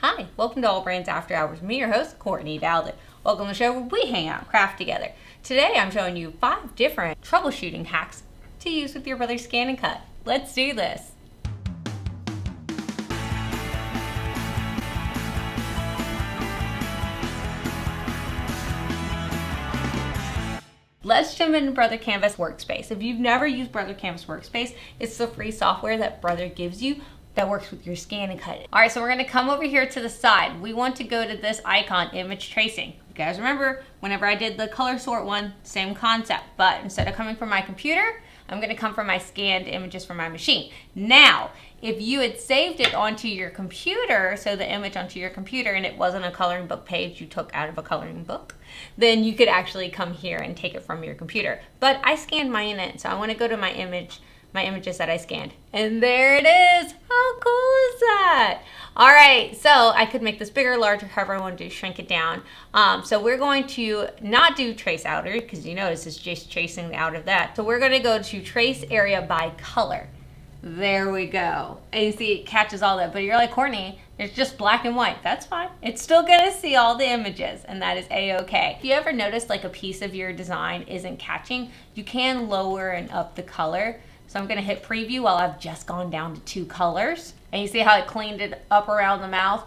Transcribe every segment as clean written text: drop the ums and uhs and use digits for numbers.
Hi, welcome to AllBrands After Hours. Me, your host, Courtney Douthat. Welcome to the show where we hang out and craft together. Today, I'm showing you 5 different troubleshooting hacks to use with your Brother ScanNCut. Let's do this. Let's jump into Brother Canvas Workspace. If you've never used Brother Canvas Workspace, it's the free software that Brother gives you that works with your ScanNCut. All right, so we're gonna come over here to the side. We want to go to this icon, image tracing. You guys remember, whenever I did the color sort one, same concept, but instead of coming from my computer, I'm gonna come from my scanned images from my machine. Now, if you had saved it onto your computer, so the image onto your computer, and it wasn't a coloring book page you took out of a coloring book, then you could actually come here and take it from your computer. But I scanned mine in, so I wanna go to my images that I scanned. And there it is. How cool is that? All right, so I could make this bigger, larger, however I want to do, shrink it down. So we're going to not do trace outer, because you notice it's just tracing out of that. So we're gonna go to trace area by color. There we go. And you see it catches all that, but you're like, Courtney, it's just black and white. That's fine. It's still gonna see all the images, and that is a-okay. If you ever notice like a piece of your design isn't catching, you can lower and up the color. So I'm gonna hit preview while I've just gone down to 2 colors. And you see how it cleaned it up around the mouth?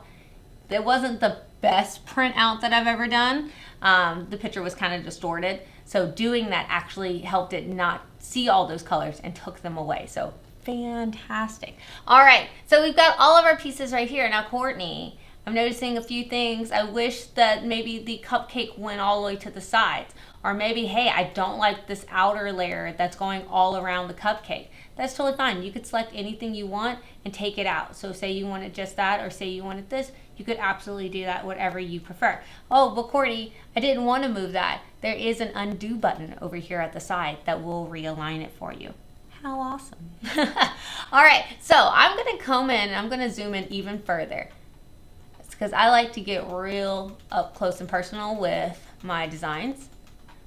It wasn't the best print out that I've ever done. The picture was kind of distorted. So doing that actually helped it not see all those colors and took them away. So fantastic. All right, so we've got all of our pieces right here. Now, Courtney, I'm noticing a few things. I wish that maybe the cupcake went all the way to the sides. Or maybe, hey, I don't like this outer layer that's going all around the cupcake. That's totally fine. You could select anything you want and take it out. So say you wanted just that, or say you wanted this, you could absolutely do that, whatever you prefer. Oh, but Courtney, I didn't want to move that. There is an undo button over here at the side that will realign it for you. How awesome. All right, so I'm gonna come in and I'm gonna zoom in even further. Because I like to get real up close and personal with my designs,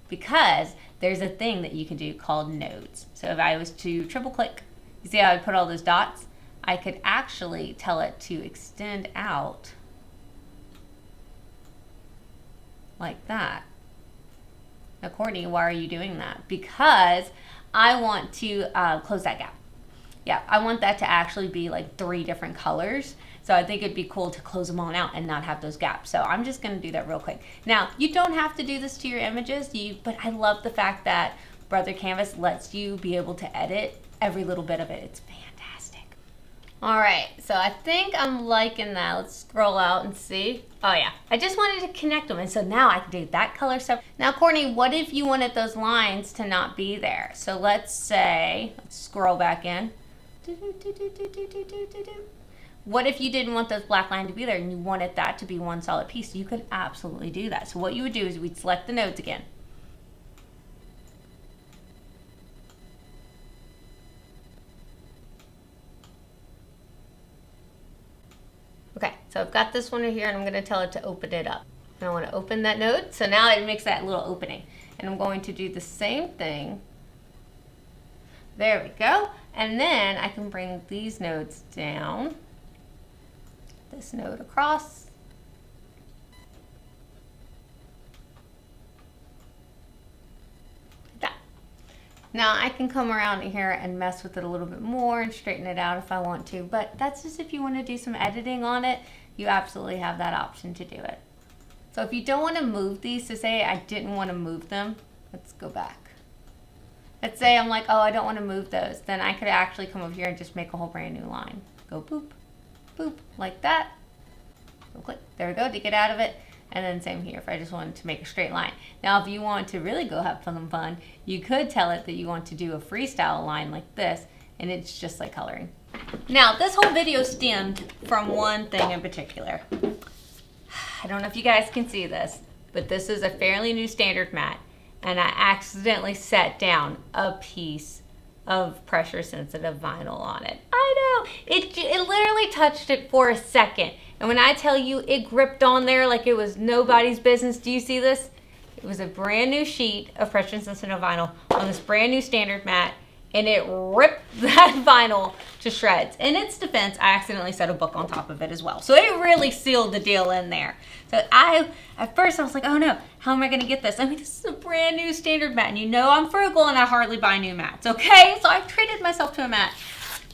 because there's a thing that you can do called nodes. So if I was to triple click, you see how I put all those dots? I could actually tell it to extend out like that. Now, Courtney, why are you doing that? Because I want to close that gap. Yeah, I want that to actually be like 3 different colors. So I think it'd be cool to close them on out and not have those gaps. So I'm just gonna do that real quick. Now, you don't have to do this to your images, but I love the fact that Brother Canvas lets you be able to edit every little bit of it. It's fantastic. All right, so I think I'm liking that. Let's scroll out and see. Oh yeah, I just wanted to connect them. And so now I can do that color stuff. Now, Courtney, what if you wanted those lines to not be there? So let's say, let's scroll back in. What if you didn't want those black lines to be there and you wanted that to be one solid piece? You could absolutely do that. So what you would do is we'd select the nodes again. Okay, so I've got this one right here and I'm gonna tell it to open it up. And I wanna open that node. So now it makes that little opening. And I'm going to do the same thing. There we go. And then I can bring these nodes down. This node across. Like that. Now I can come around here and mess with it a little bit more and straighten it out if I want to, but that's just if you want to do some editing on it, you absolutely have that option to do it. So if you don't want to move these, so say I didn't want to move them, let's go back. Let's say I'm like, oh, I don't want to move those, then I could actually come over here and just make a whole brand new line. Go boop, boop, like that. Go click, there we go, to get out of it. And then same here if I just wanted to make a straight line. Now, if you want to really go have some fun, you could tell it that you want to do a freestyle line like this, and it's just like coloring. Now, this whole video stemmed from one thing in particular. I don't know if you guys can see this, but this is a fairly new standard mat, and I accidentally set down a piece of pressure sensitive vinyl on it. I know, it literally touched it for a second. And when I tell you it gripped on there like it was nobody's business, do you see this? It was a brand new sheet of pressure sensitive vinyl on this brand new standard mat, and it ripped that vinyl to shreds. In its defense, I accidentally set a book on top of it as well. So it really sealed the deal in there. So at first I was like, oh no, how am I gonna get this? I mean, this is a brand new standard mat, and you know I'm frugal and I hardly buy new mats, okay? So I've treated myself to a mat.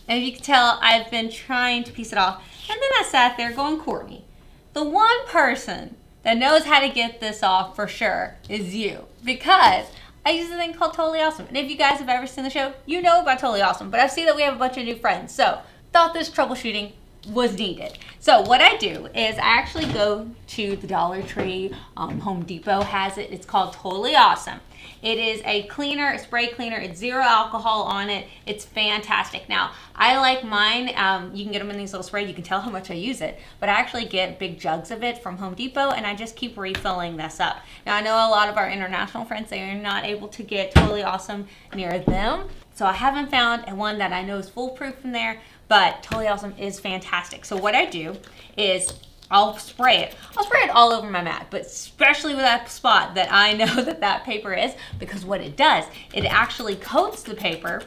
And if you can tell, I've been trying to piece it off. And then I sat there going, Courtney, the one person that knows how to get this off for sure is you. Because I use a thing called Totally Awesome. And if you guys have ever seen the show, you know about Totally Awesome. But I've seen that we have a bunch of new friends. So thought this troubleshooting was needed. So what I do is I actually go to the Dollar Tree. Home Depot has it. It's called Totally Awesome. It is a cleaner, a spray cleaner. It's 0 alcohol on it. It's fantastic. Now, I like mine. You can get them in these little sprays. You can tell how much I use it. But I actually get big jugs of it from Home Depot, and I just keep refilling this up. Now, I know a lot of our international friends, they are not able to get Totally Awesome near them. So I haven't found one that I know is foolproof from there, but Totally Awesome is fantastic. So what I do is I'll spray it. I'll spray it all over my mat, but especially with that spot that I know that paper is, because what it does, it actually coats the paper.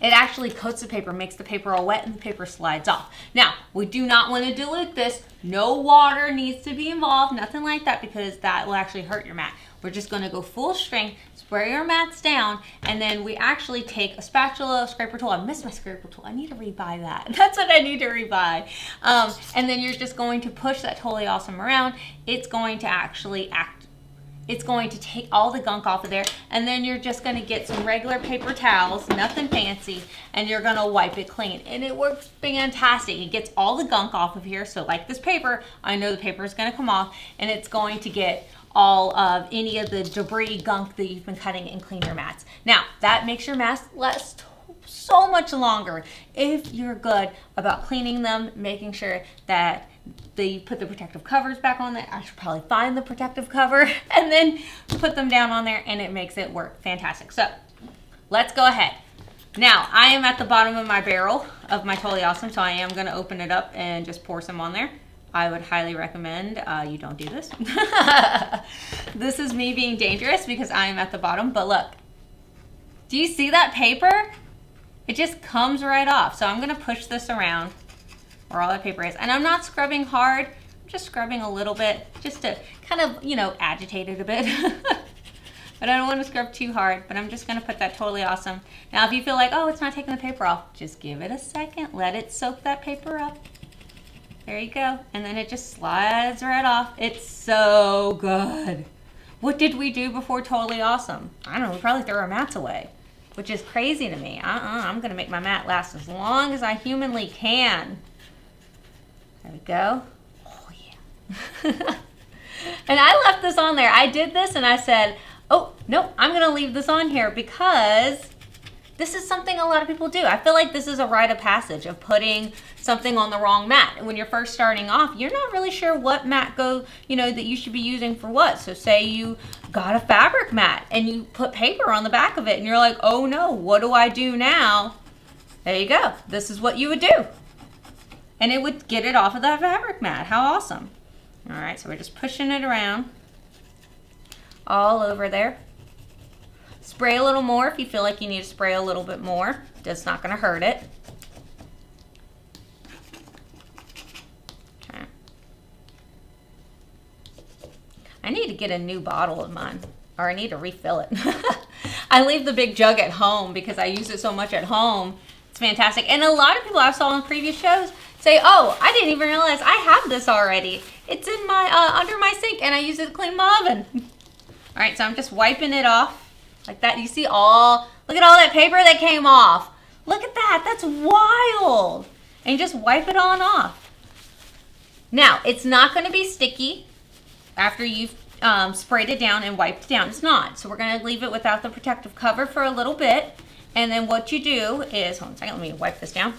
It actually coats the paper, makes the paper all wet, and the paper slides off. Now, we do not want to dilute this. No water needs to be involved, nothing like that, because that will actually hurt your mat. We're just going to go full strength, spray our mats down, and then we actually take a spatula, a scraper tool. I miss my scraper tool. I need to rebuy that. That's what I need to rebuy. And then you're just going to push that Totally Awesome around. It's going to actually it's going to take all the gunk off of there, and then you're just going to get some regular paper towels, nothing fancy, and you're going to wipe it clean. And it works fantastic. It gets all the gunk off of here. So like this paper, I know the paper is going to come off, and it's going to get all of any of the debris, gunk that you've been cutting, and clean your mats. Now, that makes your mats last so much longer if you're good about cleaning them, making sure that they put the protective covers back on there. I should probably find the protective cover and then put them down on there, and it makes it work fantastic. So let's go ahead. Now, I am at the bottom of my barrel of my Totally Awesome, so I am going to open it up and just pour some on there. I would highly recommend you don't do this. This is me being dangerous because I am at the bottom, but look. Do you see that paper? It just comes right off. So I'm gonna push this around where all that paper is. And I'm not scrubbing hard, I'm just scrubbing a little bit just to kind of, you know, agitate it a bit. But I don't want to scrub too hard, but I'm just gonna put that Totally Awesome. Now if you feel like, oh, it's not taking the paper off, just give it a second, let it soak that paper up. There you go. And then it just slides right off. It's so good. What did we do before Totally Awesome? I don't know, we probably threw our mats away, which is crazy to me. I'm gonna make my mat last as long as I humanly can. There we go. Oh yeah. And I left this on there. I did this and I said, oh, no, I'm gonna leave this on here because this is something a lot of people do. I feel like this is a rite of passage of putting something on the wrong mat. And when you're first starting off, you're not really sure what mat that you should be using for what. So say you got a fabric mat and you put paper on the back of it and you're like, oh no, what do I do now? There you go. This is what you would do. And it would get it off of that fabric mat. How awesome. All right, so we're just pushing it around all over there. Spray a little more if you feel like you need to spray a little bit more. That's not going to hurt it. Okay. I need to get a new bottle of mine, or I need to refill it. I leave the big jug at home because I use it so much at home. It's fantastic. And a lot of people I saw on previous shows say, oh, I didn't even realize I have this already. It's in my under my sink and I use it to clean my oven. All right, so I'm just wiping it off. Like that. You see look at all that paper that came off. Look at that, that's wild. And you just wipe it on off. Now, it's not gonna be sticky after you've sprayed it down and wiped it down. It's not. So we're gonna leave it without the protective cover for a little bit. And then what you do is, hold on a second, let me wipe this down.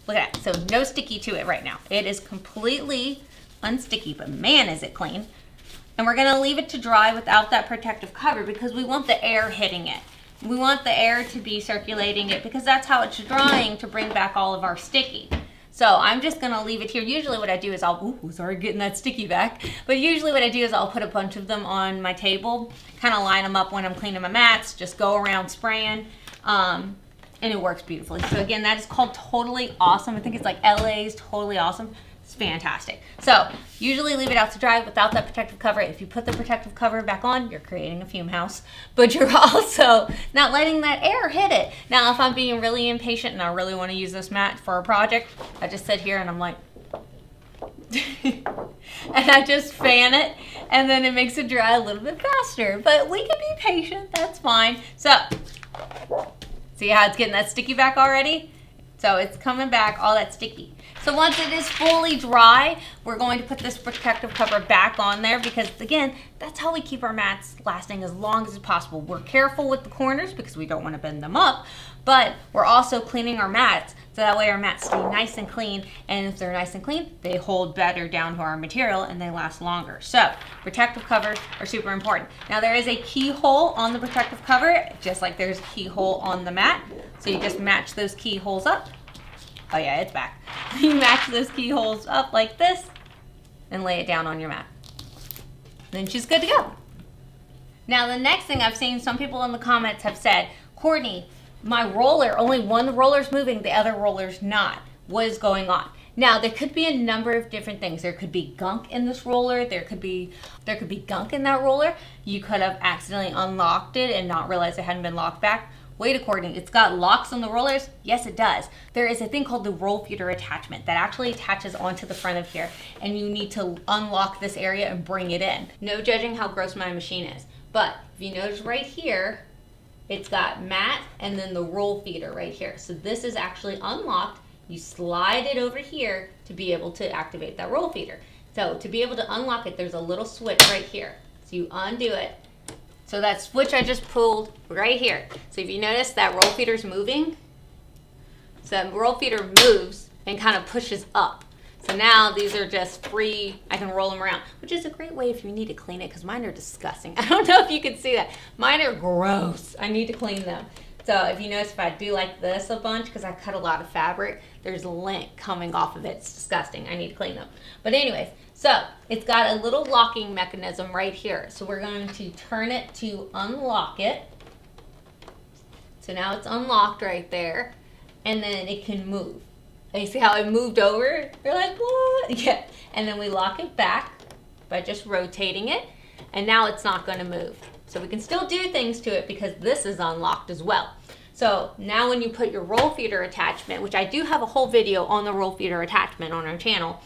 Look at that, so no sticky to it right now. It is completely unsticky, but man, is it clean. And we're gonna leave it to dry without that protective cover because we want the air hitting it. We want the air to be circulating it because that's how it's drying to bring back all of our sticky. So I'm just gonna leave it here. Usually what I do is sorry, getting that sticky back. But usually what I do is I'll put a bunch of them on my table, kind of line them up when I'm cleaning my mats, just go around spraying. And it works beautifully. So again, that is called Totally Awesome. I think it's like LA's Totally Awesome. It's fantastic. So usually leave it out to dry without that protective cover. If you put the protective cover back on, you're creating a fume house, but you're also not letting that air hit it. Now, if I'm being really impatient and I really want to use this mat for a project, I just sit here and I'm like, and I just fan it, and then it makes it dry a little bit faster. But we can be patient, that's fine. So, see how it's getting that sticky back already? So it's coming back, all that sticky. So once it is fully dry, we're going to put this protective cover back on there because, again, that's how we keep our mats lasting as long as possible. We're careful with the corners because we don't want to bend them up, but we're also cleaning our mats so that way our mats stay nice and clean, and if they're nice and clean, they hold better down to our material and they last longer. So protective covers are super important. Now there is a keyhole on the protective cover, just like there's a keyhole on the mat. So you just match those keyholes up. Oh yeah, it's back. You match those keyholes up like this and lay it down on your mat. Then she's good to go. Now the next thing I've seen, some people in the comments have said, Courtney, my roller, only one roller's moving, the other roller's not. What is going on? Now, there could be a number of different things. There could be gunk in this roller. There could be gunk in that roller. You could have accidentally unlocked it and not realized it hadn't been locked back. Wait a Courtney, it's got locks on the rollers? Yes, it does. There is a thing called the roll feeder attachment that actually attaches onto the front of here, and you need to unlock this area and bring it in. No judging how gross my machine is, but if you notice right here, it's got mat and then the roll feeder right here. So this is actually unlocked. You slide it over here to be able to activate that roll feeder. So to be able to unlock it, there's a little switch right here. So you undo it. So that switch I just pulled right here. So if you notice that roll feeder's moving, so that roll feeder moves and kind of pushes up. So now these are just free, I can roll them around, which is a great way if you need to clean it because mine are disgusting. I don't know if you can see that. Mine are gross. I need to clean them. So if you notice, if I do like this a bunch, because I cut a lot of fabric, there's lint coming off of it. It's disgusting. I need to clean them. But anyways, so it's got a little locking mechanism right here. So we're going to turn it to unlock it. So now it's unlocked right there. And then it can move. And you see how it moved over? You're like, what? Yeah. And then we lock it back by just rotating it. And now it's not going to move. So we can still do things to it because this is unlocked as well. So now when you put your roll feeder attachment, which I do have a whole video on the roll feeder attachment on our channel.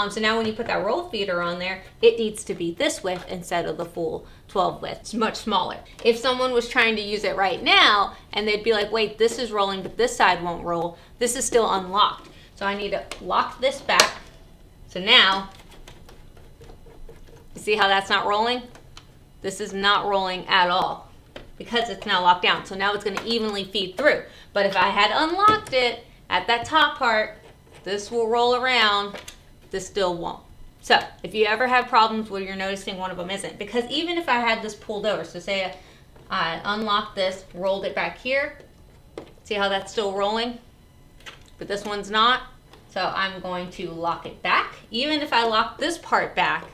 So now when you put that roll feeder on there, it needs to be this width instead of the full 12 width. It's much smaller. If someone was trying to use it right now and they'd be like, wait, this is rolling, but this side won't roll. This is still unlocked. So I need to lock this back. So now, you see how that's not rolling? This is not rolling at all because it's now locked down. So now it's going to evenly feed through. But if I had unlocked it at that top part, this will roll around. This still won't. So if you ever have problems where you're noticing one of them isn't, because even if I had this pulled over, so say I unlocked this, rolled it back here, see how that's still rolling? But this one's not. So I'm going to lock it back. Even if I lock this part back,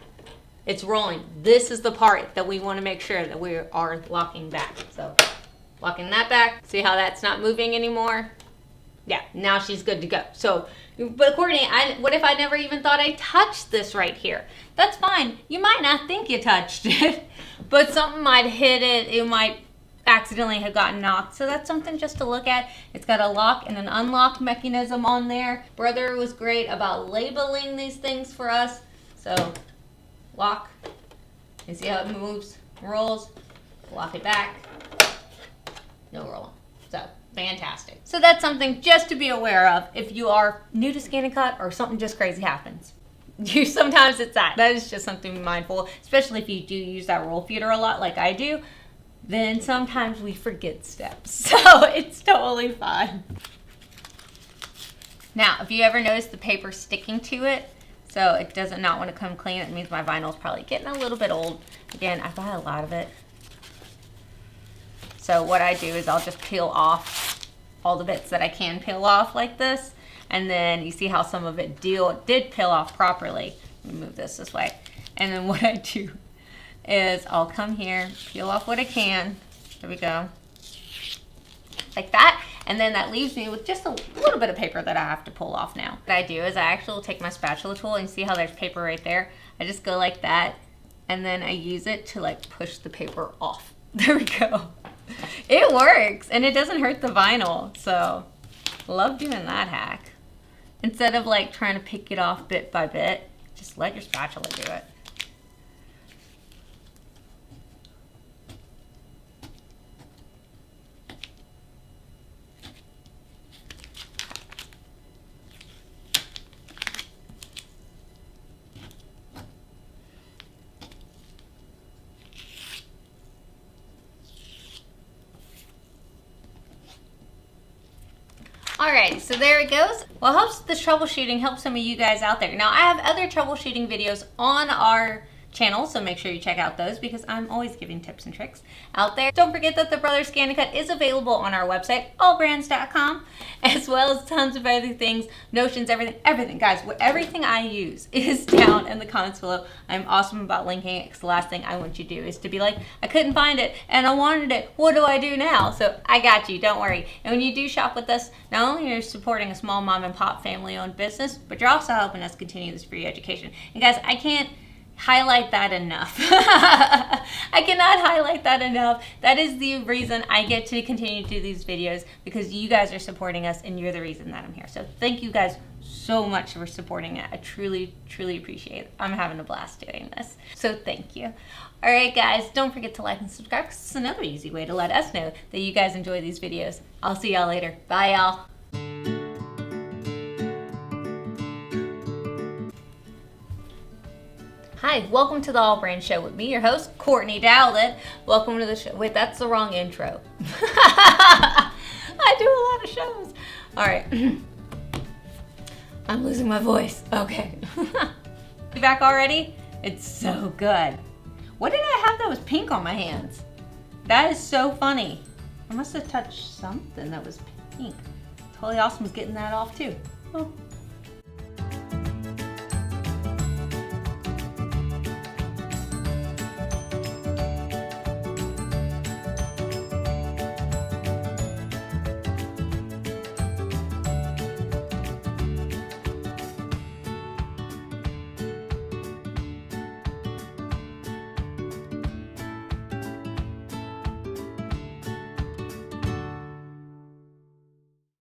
it's rolling. This is the part that we want to make sure that we are locking back. So locking that back. See how that's not moving anymore? Yeah, now she's good to go. So, but Courtney, what if I never even thought I touched this right here? That's fine. You might not think you touched it, but something might hit it. It might accidentally have gotten knocked. So that's something just to look at. It's got a lock and an unlock mechanism on there. Brother was great about labeling these things for us. So lock, you see how it moves, rolls, lock it back, no rolling. So fantastic. So that's something just to be aware of if you are new to ScanNCut or something just crazy happens. Sometimes it's that. That is just something to be mindful, especially if you do use that roll feeder a lot like I do. Then sometimes we forget steps. So it's totally fine. Now, if you ever notice the paper sticking to it, so it doesn't not want to come clean, it means my vinyl is probably getting a little bit old. Again, I buy a lot of it. So what I do is I'll just peel off all the bits that I can peel off like this. And then you see how some of it did peel off properly. Let me move this way. And then what I do is I'll come here, peel off what I can. There we go. like that. And then that leaves me with just a little bit of paper that I have to pull off now. What I do is I actually take my spatula tool, and see how there's paper right there? I just go like that, and then I use it to like push the paper off. There we go. It works, and it doesn't hurt the vinyl, so love doing that hack. Instead of like trying to pick it off bit by bit, just let your spatula do it. Alright, so there it goes. Well, I hope this troubleshooting helps some of you guys out there. Now, I have other troubleshooting videos on our channel, so make sure you check out those because I'm always giving tips and tricks out there. Don't forget that the Brother ScanNCut is available on our website, allbrands.com, as well as tons of other things, notions, everything. Guys, everything I use is down in the comments below. I'm awesome about linking it because the last thing I want you to do is to be like, I couldn't find it and I wanted it. What do I do now? So I got you, don't worry. And when you do shop with us, not only are you supporting a small mom and pop family owned business, but you're also helping us continue this free education. And guys, I can't highlight that enough. I cannot highlight that enough. That is the reason I get to continue to do these videos, because you guys are supporting us and you're the reason that I'm here. So thank you guys so much for supporting it. I truly, truly appreciate it. I'm having a blast doing this. So thank you. All right, guys, don't forget to like and subscribe because it's another easy way to let us know that you guys enjoy these videos. I'll see y'all later. Bye, y'all. Hi, welcome to the AllBrands Show with me, your host, Courtney Douthat. Welcome to the show. Wait, that's the wrong intro. I do a lot of shows. All right. I'm losing my voice. Okay. You back already? It's so good. What did I have that was pink on my hands? That is so funny. I must have touched something that was pink. Totally awesome was getting that off too. Oh.